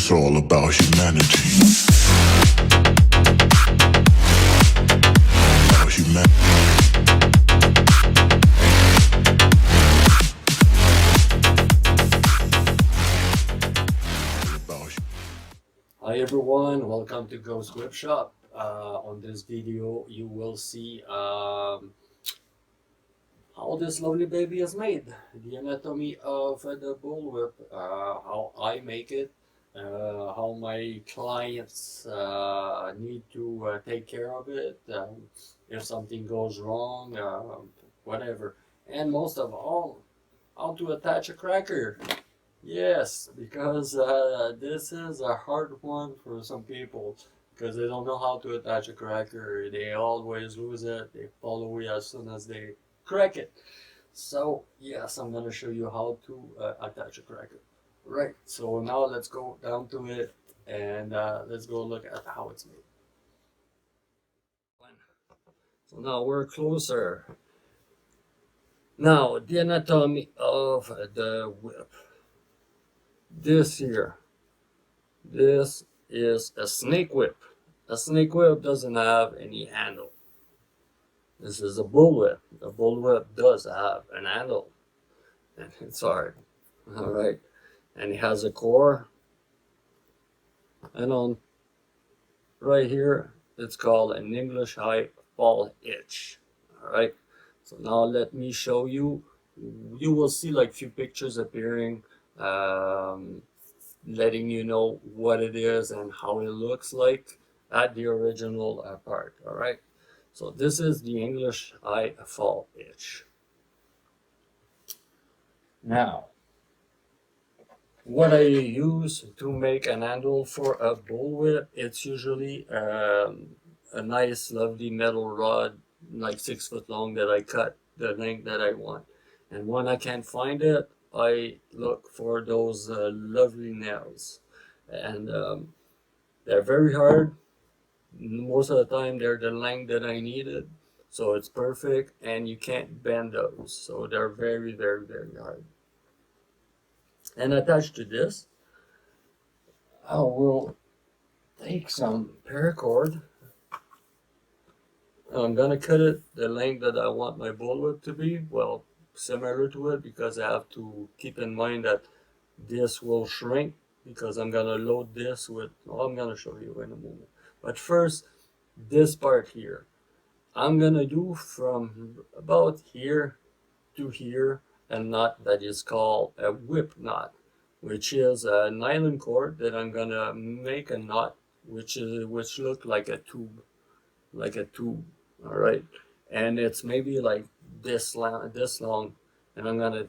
It's all about humanity. About humanity. Hi everyone, welcome to GHOSTVAPORCOILS shop. On this video you will see how this lovely baby is made, the anatomy of the bullwhip, how I make it, how my clients need to take care of it, if something goes wrong, whatever, and most of all, how to attach a cracker. Yes, because this is a hard one for some people because they don't know how to attach a cracker. They always lose it. They fall away as soon as they crack it. So yes, I'm gonna show you how to attach a cracker. Right. So now let's go down to it and let's go look at how it's made. So now we're closer. Now the anatomy of the whip. This here. This is a snake whip. A snake whip doesn't have any handle. This is a bullwhip. A bullwhip does have an handle, and it's hard. All right, and it has a core, and on right here, it's called an English high fall hitch. All right. So now let me show you. You will see like few pictures appearing. Letting you know what it is and how it looks like at the original part. All right, so this is the English high fall hitch. Now what I use to make an handle for a bullwhip, it's usually a nice lovely metal rod like 6 foot long that I cut the length that I want, and when I can't find it, I look for those lovely nails, and they're very hard. Most of the time they're the length that I needed, so it's perfect, and you can't bend those, so they're very hard. And attached to this, I will take some paracord. I'm gonna cut it the length that I want my bullwhip to be, well, similar to it, because I have to keep in mind that this will shrink because I'm gonna load this with, well, I'm gonna show you in a moment. But first, this part here, I'm gonna do from about here to here a knot that is called a whip knot, which is a nylon cord that I'm gonna make a knot which look like a tube, all right, and it's maybe like this long, and I'm gonna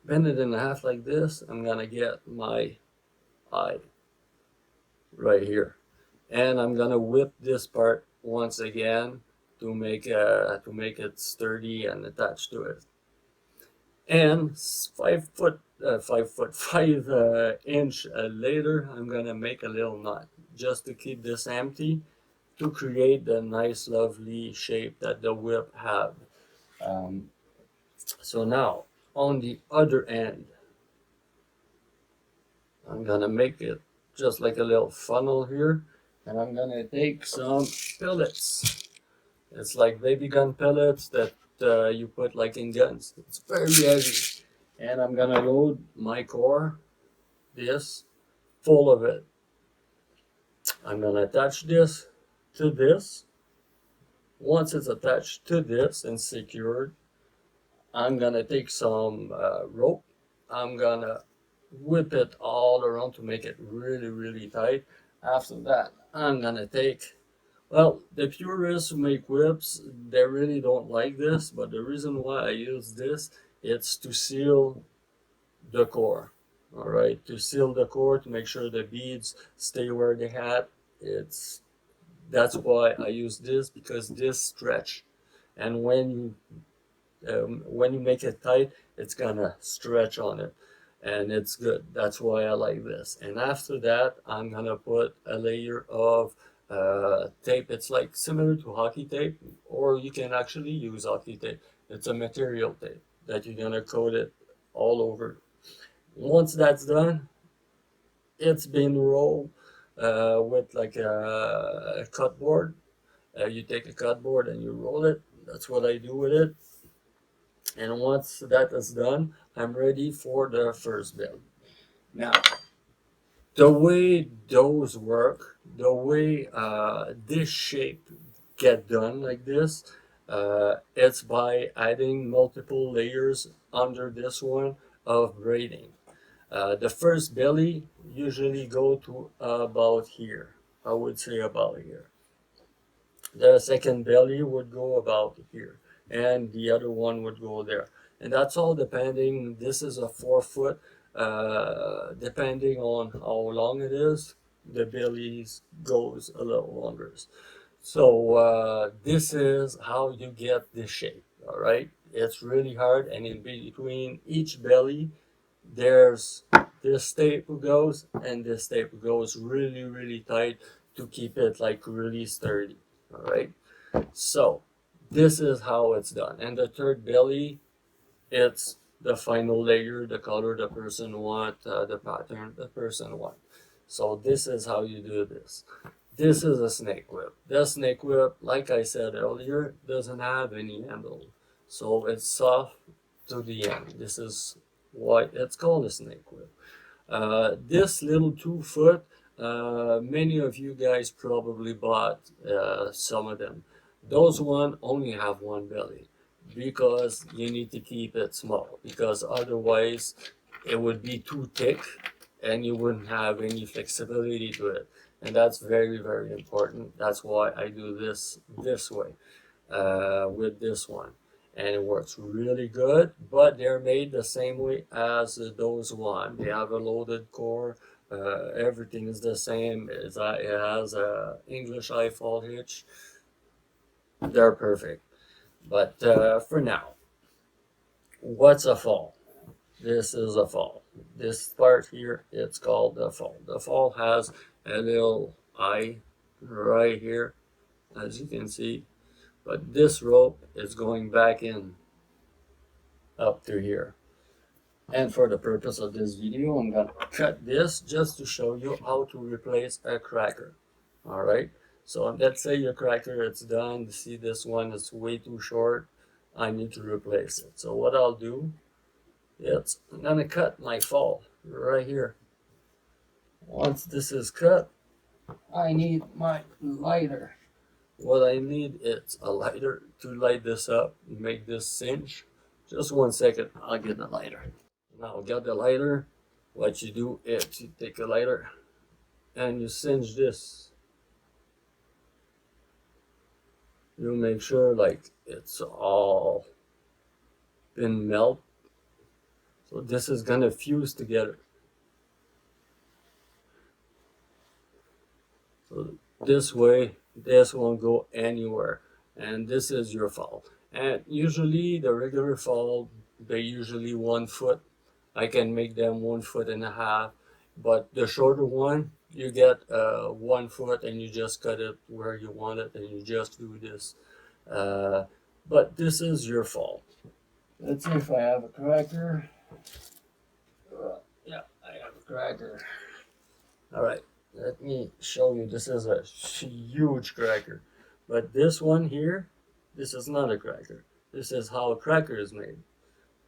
bend it in half like this. I'm gonna get my eye right here, and I'm gonna whip this part once again to make it sturdy and attached to it. And 5 inch later, I'm gonna make a little knot just to keep this empty, to create the nice lovely shape that the whip have. So now on the other end, I'm gonna make it just like a little funnel here, and I'm gonna take some pellets. It's like baby gun pellets that you put like in guns. It's very heavy, and I'm gonna load my core, this, full of it. I'm gonna attach this to this. Once it's attached to this and secured, I'm gonna take some rope. I'm gonna whip it all around to make it really tight. After that, I'm gonna take, well, the purists who make whips, they really don't like this, but the reason why I use this, it's to seal the core. All right, to seal the core, to make sure the beads stay where they had. That's why I use this, because this stretch, and when you make it tight, it's gonna stretch on it, and it's good. That's why I like this. And after that, I'm gonna put a layer of tape. It's like similar to hockey tape, or you can actually use hockey tape. It's a material tape that you're gonna coat it all over. Once that's done, it's been rolled with like a cut board. You take a cut board and you roll it. That's what I do with it. And once that is done, I'm ready for the first build. Now, the way those work, the way this shape get done like this, it's by adding multiple layers under this one of braiding. The first belly usually go to about here. I would say about here. The second belly would go about here, and the other one would go there. And that's all depending. This is a 4 foot. Depending on how long it is, the belly goes a little longer. So this is how you get this shape. All right, it's really hard, and in between each belly, there's this staple goes, and this staple goes really tight to keep it like really sturdy. All right, so this is how it's done. And the third belly, it's the final layer, the color the person want, the pattern the person want. So this is how you do this. This is a snake whip. The snake whip, like I said earlier, doesn't have any handle, so it's soft to the end. This is why it's called a snake whip. This little 2 foot, many of you guys probably bought some of them. Those one only have one belly because you need to keep it small, because otherwise it would be too thick and you wouldn't have any flexibility to it. And that's very important. That's why I do this way with this one. And it works really good, but they're made the same way as those one. They have a loaded core. Everything is the same. It has a English high fall hitch. They're perfect. But for now, what's a fall? This is a fall. This part here, it's called the fall. The fall has a little eye right here, as you can see. But this rope is going back in up to here. And for the purpose of this video, I'm going to cut this just to show you how to replace a cracker. All right. So let's say your cracker, it's done. See, this one is way too short. I need to replace it. So what I'll do is I'm going to cut my fall right here. Once this is cut, I need my lighter. What I need is a lighter to light this up, make this cinch. Just 1 second, I'll get the lighter. Now got the lighter. What you do is you take a lighter and you cinch this. You make sure like it's all been melt. So this is gonna fuse together. So this way, this won't go anywhere. And this is your fall. And usually the regular fall, they're usually 1 foot. I can make them 1.5 feet. But the shorter one, you get 1 foot and you just cut it where you want it and you just do this. But this is your fall. Let's see if I have a cracker. Yeah, I have a cracker. All right. Let me show you. This is a huge cracker. But this one here, this is not a cracker. This is how a cracker is made.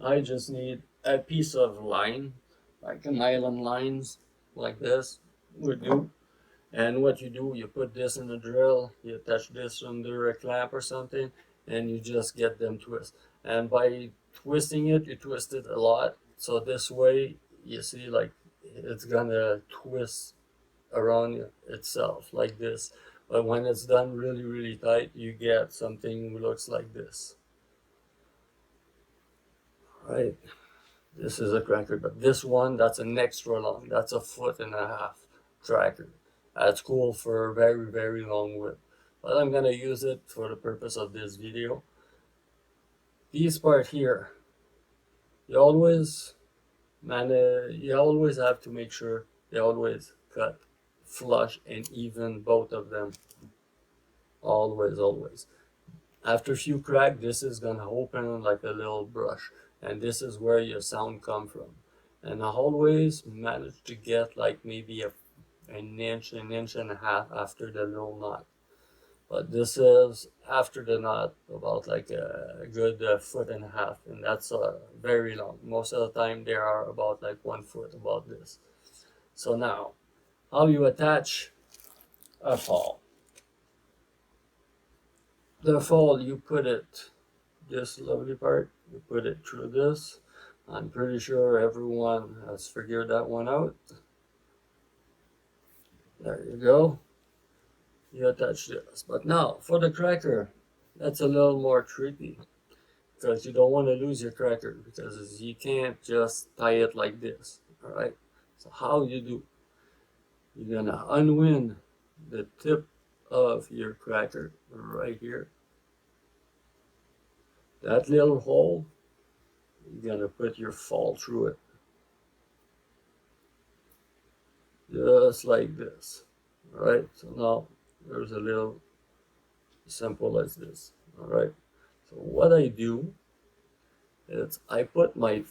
I just need a piece of line, like a nylon lines, like this would do. And what you do, you put this in a drill, you attach this under a clamp or something, and you just get them twist. And by twisting it, you twist it a lot. So this way, you see, like, it's gonna twist around itself like this. But when it's done really tight, you get something that looks like this. Right, this is a cracker, but this one, that's an extra long. That's a 1.5 foot cracker. That's cool for a very long whip. But I'm gonna use it for the purpose of this video. These part here, you always have to make sure they always cut flush and even, both of them. Always. After a few crack, this is gonna open like a little brush, and this is where your sound come from. and I always manage to get like maybe an inch and a half after the little knot. But this is after the knot, about like a good foot and a half, and that's very long. Most of the time they are about like 1 foot, about this. So now, how you attach a fall. The fall, you put it, this lovely part, you put it through this. I'm pretty sure everyone has figured that one out. There you go. You attach this. But now, for the cracker, that's a little more tricky, because you don't want to lose your cracker, because you can't just tie it like this. All right. So how you do? You're gonna unwind the tip of your cracker right here. That little hole, you're gonna put your fall through it, just like this. All right. So now there's a little simple as this. All right. So what I do is I put my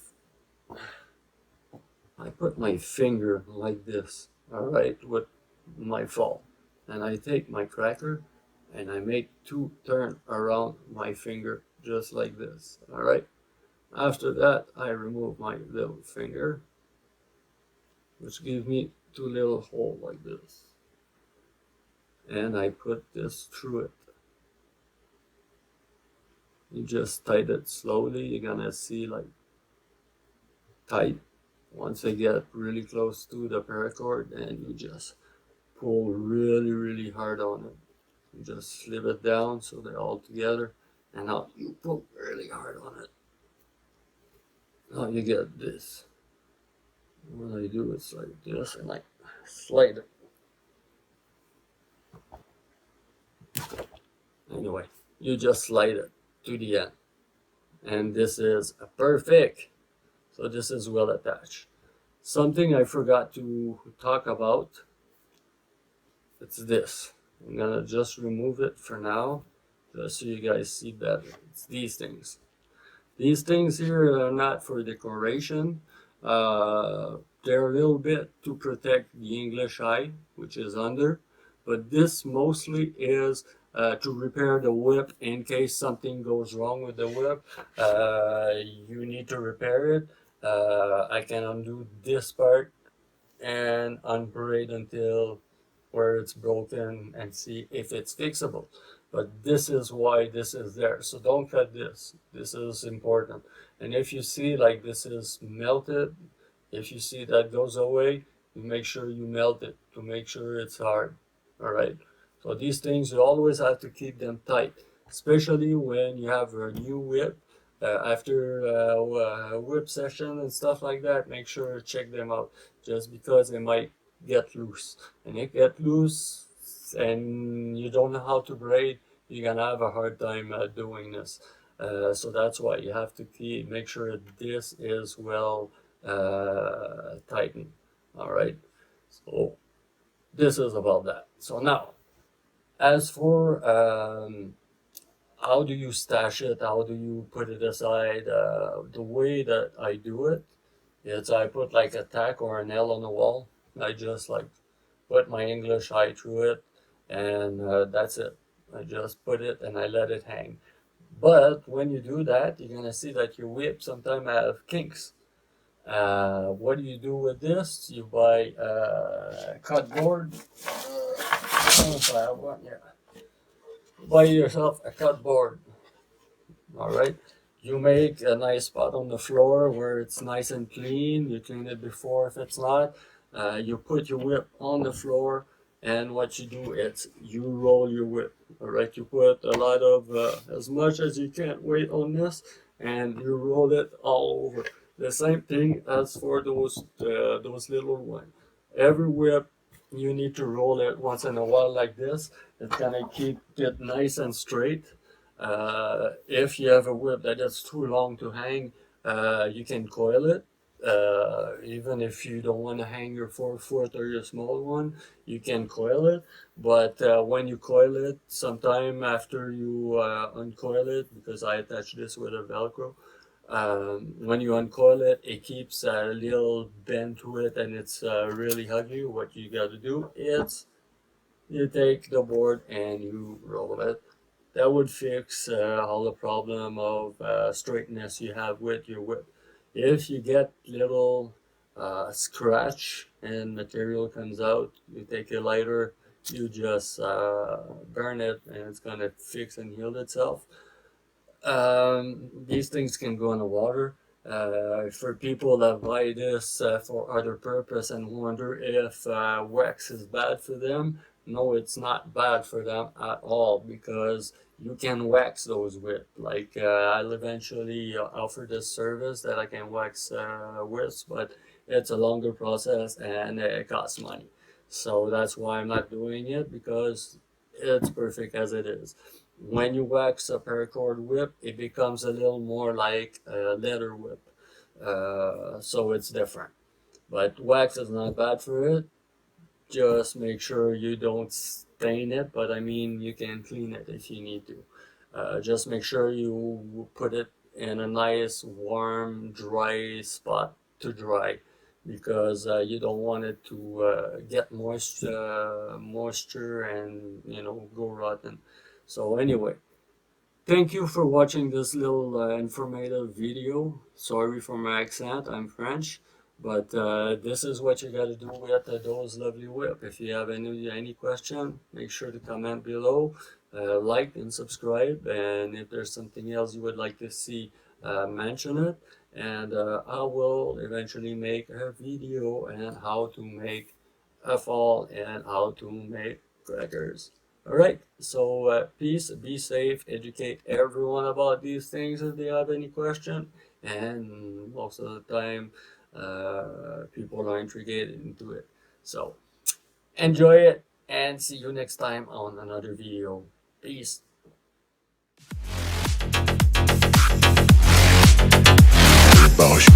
finger like this, all right, with my fall, and I take my cracker and I make 2 turns around my finger just like this. All right. After that, I remove my little finger, which gives me 2 little holes like this, and I put this through it. You just tight it slowly. You're gonna see like tight. Once I get really close to the paracord, and you just pull really hard on it. You just slip it down so they're all together, and now you pull really hard on it. Now you get this. What I do is like this, and I slide it. Anyway, you just slide it to the end, and this is perfect. So this is well attached. Something I forgot to talk about, it's this. I'm gonna just remove it for now, just so you guys see better. It's these things. These things here are not for decoration. They're a little bit to protect the English eye, which is under, but this mostly is to repair the whip in case something goes wrong with the whip. You need to repair it. I can undo this part and unbraid until where it's broken and see if it's fixable. But this is why this is there. So don't cut this. This is important. And if you see like this is melted, if you see that goes away, you make sure you melt it to make sure it's hard. All right. So these things, you always have to keep them tight, especially when you have a new whip. After a whip session and stuff like that, make sure to check them out, just because they might get loose. And it get loose and you don't know how to braid, you're gonna have a hard time doing this. So that's why you have to make sure this is well tightened. All right. So this is about that. So now, as for how do you stash it? How do you put it aside? The way that I do it is I put like a tack or a nail on the wall. I just like put my English eye through it, and that's it. I just put it and I let it hang. But when you do that, you're gonna see that your whip sometimes have kinks. What do you do with this? You buy a cutboard. If I have one, yeah. Buy yourself a cutboard. All right. You make a nice spot on the floor where it's nice and clean. You clean it before if it's not. You put your whip on the floor, and what you do is you roll your whip. All right. You put a lot of as much as you can weight on this, and you roll it all over. The same thing as for those little ones. Every whip, you need to roll it once in a while like this. It's gonna keep it nice and straight. If you have a whip that is too long to hang, you can coil it. Even if you don't want to hang your 4-foot or your small one, you can coil it. But when you coil it, sometime after you uncoil it, because I attach this with a Velcro, When you uncoil it, it keeps a little bend to it, and it's really ugly. What you got to do is you take the board and you roll it. That would fix all the problem of straightness you have with your whip. If you get little scratch and material comes out, you take a lighter, you just burn it, and it's gonna fix and heal itself. These things can go in the water. For people that buy this for other purpose and wonder if wax is bad for them, no, it's not bad for them at all, because you can wax those with. Like I'll eventually offer this service that I can wax with, but it's a longer process and it costs money. So that's why I'm not doing it, because it's perfect as it is. When you wax a paracord whip, it becomes a little more like a leather whip. So it's different. But wax is not bad for it. Just make sure you don't stain it, but I mean, you can clean it if you need to. Just make sure you put it in a nice, warm, dry spot to dry, because you don't want it to get moisture and, you know, go rotten. So anyway, thank you for watching this little informative video. Sorry for my accent, I'm French, but this is what you got to do with those lovely whip. If you have any question, make sure to comment below, like and subscribe, and if there's something else you would like to see, mention it, and I will eventually make a video on how to make a fall and how to make crackers. All right, so peace, be safe, educate everyone about these things if they have any question, and most of the time people are intrigued into it. So enjoy it, and see you next time on another video. Peace. About